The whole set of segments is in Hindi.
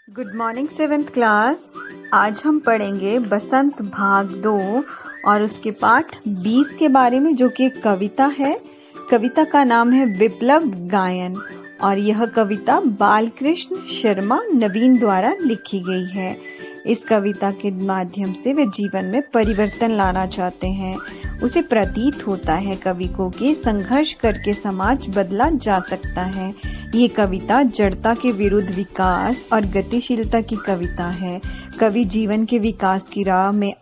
Good morning seventh class. आज हम पढ़ेंगे बसंत भाग 2 और उसके पाठ 20 के बारे में, जो कि एक कविता है। कविता का नाम है विप्लव गायन और यह कविता बालकृष्ण शर्मा नवीन द्वारा लिखी गई है। इस कविता के माध्यम से वे जीवन में परिवर्तन लाना चाहते हैं। उसे प्रतीत होता है कवि को कि संघर्ष करके समाज बदला जा सकता है। ये कविता जड़ता के विरुद्ध विकास और गतिशीलता की कविता है। कवि जीवन के विकास की राह में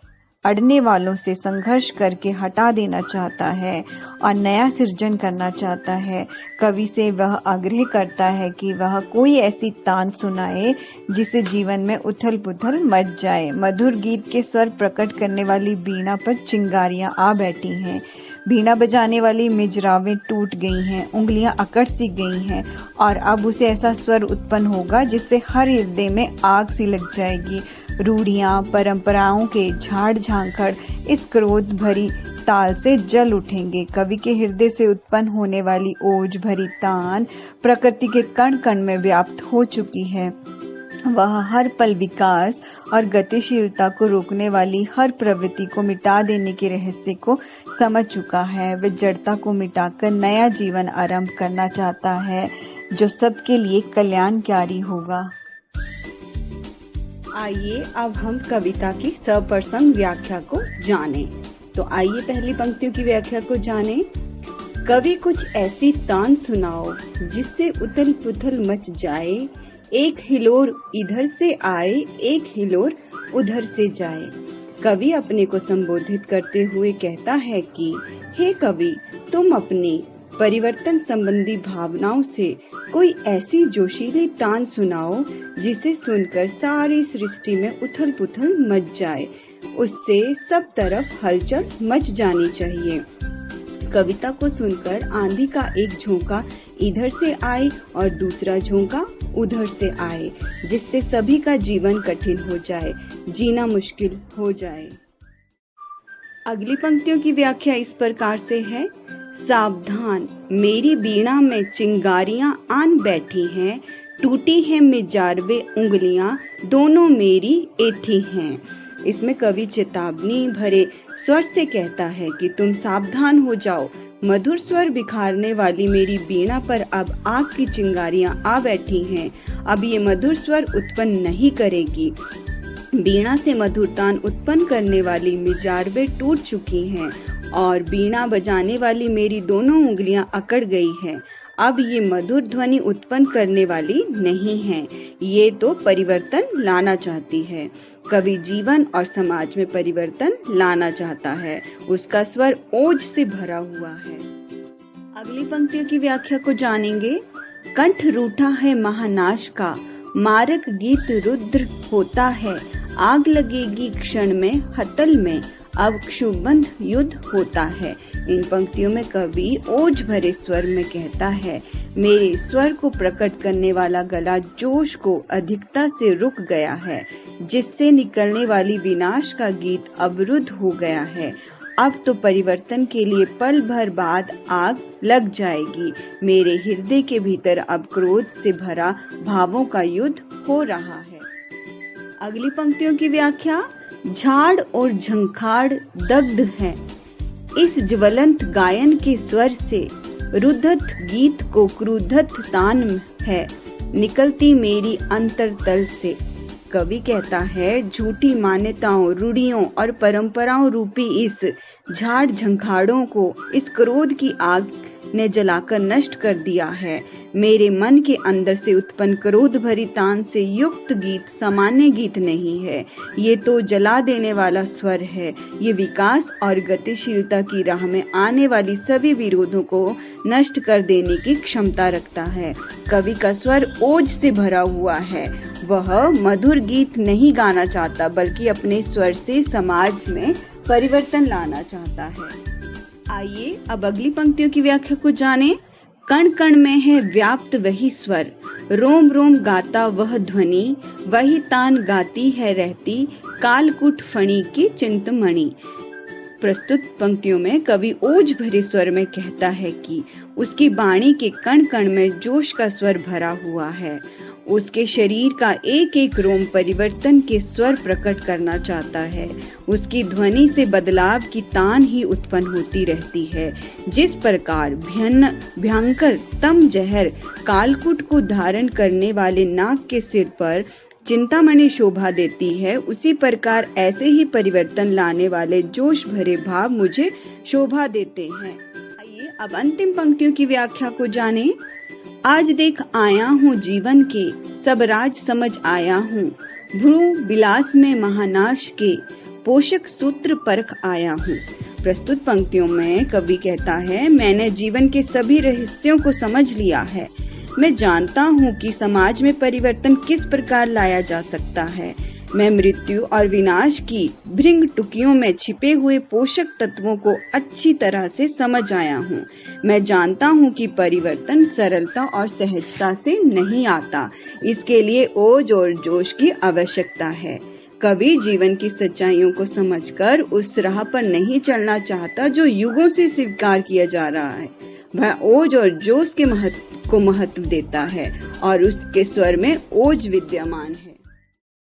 अड़ने वालों से संघर्ष करके हटा देना चाहता है और नया सृजन करना चाहता है। कवि से वह आग्रह करता है कि वह कोई ऐसी तान सुनाए जिसे जीवन में उथल पुथल मच जाए। मधुर गीत के स्वर प्रकट करने वाली वीणा पर चिंगारियां आ बैठी हैं। वीणा बजाने वाली मिजरावें टूट गई हैं, उंगलियां अकड़ सी गई हैं और अब उसे ऐसा स्वर उत्पन्न होगा जिससे हर हृदय में आग सी लग जाएगी। रूढ़ियां, परंपराओं के झाड़ झांखड़ इस क्रोध भरी ताल से जल उठेंगे। कवि के हृदय से उत्पन्न होने वाली ओज भरी तान प्रकृति के कण कण में व्याप्त हो चुकी है। वह हर पल विकास और गतिशीलता को रोकने वाली हर प्रवृत्ति को मिटा देने के रहस्य को समझ चुका है। वह जड़ता को मिटाकर नया जीवन आरंभ करना चाहता है जो सबके लिए कल्याणकारी होगा। आइए अब हम कविता की सप्रसंग व्याख्या को जानें। तो आइए पहली पंक्तियों की व्याख्या को जानें। कवि कुछ ऐसी तान सुनाओ जिससे उथल पुथल मच जाए, एक हिलोर इधर से आए, एक हिलोर उधर से जाए। कवि अपने को संबोधित करते हुए कहता है कि हे कवि, तुम अपनी परिवर्तन संबंधी भावनाओं से कोई ऐसी जोशीली तान सुनाओ जिसे सुनकर सारी सृष्टि में उथल पुथल मच जाए, उससे सब तरफ हलचल मच जानी चाहिए। कविता को सुनकर आंधी का एक झोंका इधर से आए और दूसरा झोंका उधर से आए, जिससे सभी का जीवन कठिन हो जाए, जीना मुश्किल हो जाए। अगली पंक्तियों की व्याख्या इस प्रकार से है। सावधान, मेरी वीणा में चिंगारियां आन बैठी हैं, टूटी हैं मिजारवे उंगलियां, दोनों मेरी ऐठी हैं। इसमें कवि चेतावनी भरे स्वर से कहता है कि तुम सावधान हो जाओ, मधुर स्वर बिखारने वाली मेरी वीणा पर अब आग की चिंगारियां आ बैठी हैं। अब ये मधुर स्वर उत्पन्न नहीं करेगी। वीणा से मधुरतान उत्पन्न करने वाली मिजारवें टूट चुकी हैं और वीणा बजाने वाली मेरी दोनों उंगलियां अकड़ गई हैं। अब ये मधुर ध्वनि उत्पन्न करने वाली नहीं है, ये तो परिवर्तन लाना चाहती है। कवि जीवन और समाज में परिवर्तन लाना चाहता है। उसका स्वर ओज से भरा हुआ है। अगली पंक्तियों की व्याख्या को जानेंगे। कंठ रूठा है महानाश का, मारक गीत रुद्र होता है, आग लगेगी क्षण में हतल में, अब क्षुब्ध युद्ध होता है। इन पंक्तियों में कवि ओज भरे स्वर में कहता है, मेरे स्वर को प्रकट करने वाला गला जोश को अधिकता से रुक गया है, जिससे निकलने वाली विनाश का गीत अवरुद्ध हो गया है। अब तो परिवर्तन के लिए पल भर बाद आग लग जाएगी। मेरे हृदय के भीतर अब क्रोध से भरा भावों का युद्ध हो रहा है। अगली पंक्तियों की व्याख्या। झाड़ और झंखाड़ दग्ध है, इस ज्वलंत गायन के स्वर से रुद्धत गीत को क्रुद्धत तान है, निकलती मेरी अंतरतल से। कवि कहता है, झूठी मान्यताओं, रूढ़ियों और परंपराओं रूपी इस झाड़ झंखाड़ों को इस क्रोध की आग ने जलाकर नष्ट कर दिया है। मेरे मन के अंदर से उत्पन्न क्रोध भरी तान से युक्त गीत सामान्य गीत नहीं है, ये तो जला देने वाला स्वर है। ये विकास और गतिशीलता की राह में आने वाली सभी विरोधों को नष्ट कर देने की क्षमता रखता है। कवि का स्वर ओज से भरा हुआ है। वह मधुर गीत नहीं गाना चाहता, बल्कि अपने स्वर से समाज में परिवर्तन लाना चाहता है। आइए अब अगली पंक्तियों की व्याख्या को जानें। कण कण में है व्याप्त वही स्वर, रोम रोम गाता वह ध्वनि, वही तान गाती है रहती, कालकूट फणी की चिंतमणि। प्रस्तुत पंक्तियों में कवि ओज भरे स्वर में कहता है कि उसकी वाणी के कण कण में जोश का स्वर भरा हुआ है। उसके शरीर का एक एक रोम परिवर्तन के स्वर प्रकट करना चाहता है। उसकी ध्वनि से बदलाव की तान ही उत्पन्न होती रहती है। जिस प्रकार भयंकर तम जहर कालकूट को धारण करने वाले नाग के सिर पर चिंतामणि शोभा देती है, उसी प्रकार ऐसे ही परिवर्तन लाने वाले जोश भरे भाव मुझे शोभा देते हैं। आइए अब अंतिम पंक्तियों की व्याख्या को जानें। आज देख आया हूँ जीवन के सब राज समझ आया हूँ, भ्रू विलास में महानाश के पोषक सूत्र परख आया हूँ। प्रस्तुत पंक्तियों में कवि कहता है, मैंने जीवन के सभी रहस्यों को समझ लिया है। मैं जानता हूँ कि समाज में परिवर्तन किस प्रकार लाया जा सकता है। मैं मृत्यु और विनाश की भृंग टुकियों में छिपे हुए पोषक तत्वों को अच्छी तरह से समझ आया हूँ। मैं जानता हूँ कि परिवर्तन सरलता और सहजता से नहीं आता, इसके लिए ओज और जोश की आवश्यकता है। कवि जीवन की सच्चाइयों को समझकर उस राह पर नहीं चलना चाहता जो युगों से स्वीकार किया जा रहा है। वह ओज और जोश के महत्व देता है और उसके स्वर में ओज विद्यमान है।